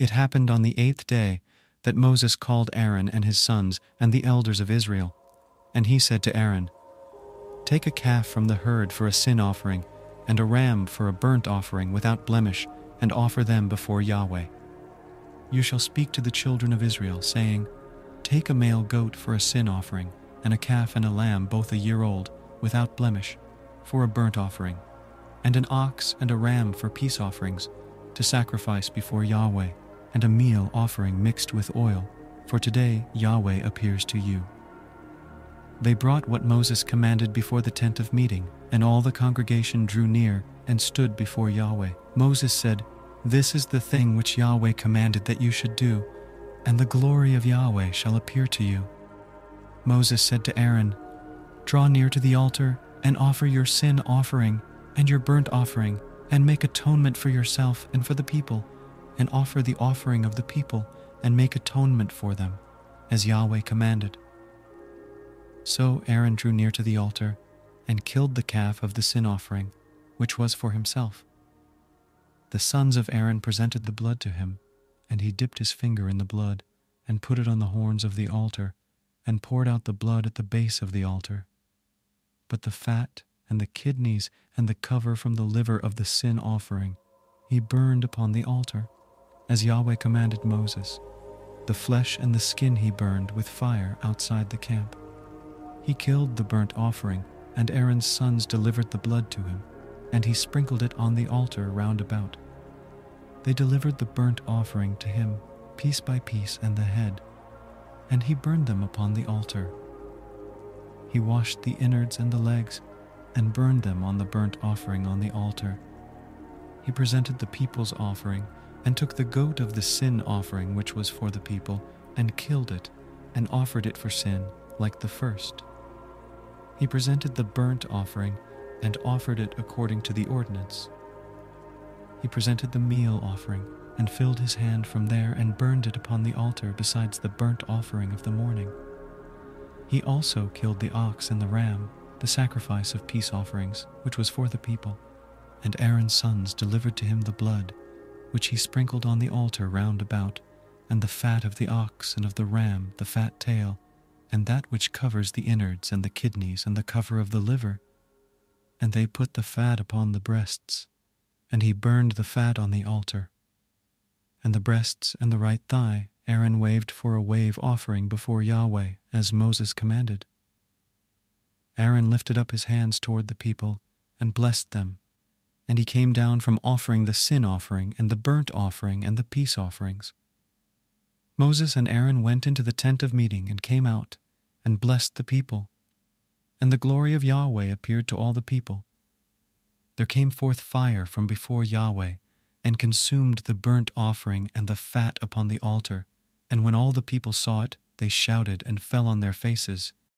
It happened on the 8th day that Moses called Aaron and his sons and the elders of Israel, and he said to Aaron, "Take a calf from the herd for a sin offering, and a ram for a burnt offering without blemish, and offer them before Yahweh. You shall speak to the children of Israel, saying, Take a male goat for a sin offering, and a calf and a lamb both a year old, without blemish, for a burnt offering, and an ox and a ram for peace offerings, to sacrifice before Yahweh, and a meal offering mixed with oil, for today Yahweh appears to you." They brought what Moses commanded before the tent of meeting, and all the congregation drew near and stood before Yahweh. Moses said, "This is the thing which Yahweh commanded that you should do, and the glory of Yahweh shall appear to you." Moses said to Aaron, "Draw near to the altar and offer your sin offering and your burnt offering, and make atonement for yourself and for the people, and offer the offering of the people and make atonement for them, as Yahweh commanded." So Aaron drew near to the altar and killed the calf of the sin offering, which was for himself. The sons of Aaron presented the blood to him, and he dipped his finger in the blood and put it on the horns of the altar and poured out the blood at the base of the altar. But the fat and the kidneys and the cover from the liver of the sin offering he burned upon the altar, as Yahweh commanded Moses. The flesh and the skin he burned with fire outside the camp. He killed the burnt offering, and Aaron's sons delivered the blood to him, and he sprinkled it on the altar round about. They delivered the burnt offering to him, piece by piece, and the head, and he burned them upon the altar. He washed the innards and the legs, and burned them on the burnt offering on the altar. He presented the people's offering, and took the goat of the sin offering which was for the people, and killed it, and offered it for sin, like the first. He presented the burnt offering, and offered it according to the ordinance. He presented the meal offering, and filled his hand from there, and burned it upon the altar besides the burnt offering of the morning. He also killed the ox and the ram, the sacrifice of peace offerings, which was for the people, and Aaron's sons delivered to him the blood, which he sprinkled on the altar round about, and the fat of the ox and of the ram, the fat tail, and that which covers the innards and the kidneys and the cover of the liver. And they put the fat upon the breasts, and he burned the fat on the altar. And the breasts and the right thigh Aaron waved for a wave offering before Yahweh, as Moses commanded. Aaron lifted up his hands toward the people and blessed them, and he came down from offering the sin offering and the burnt offering and the peace offerings. Moses and Aaron went into the tent of meeting and came out and blessed the people, and the glory of Yahweh appeared to all the people. There came forth fire from before Yahweh, and consumed the burnt offering and the fat upon the altar, and when all the people saw it, they shouted and fell on their faces,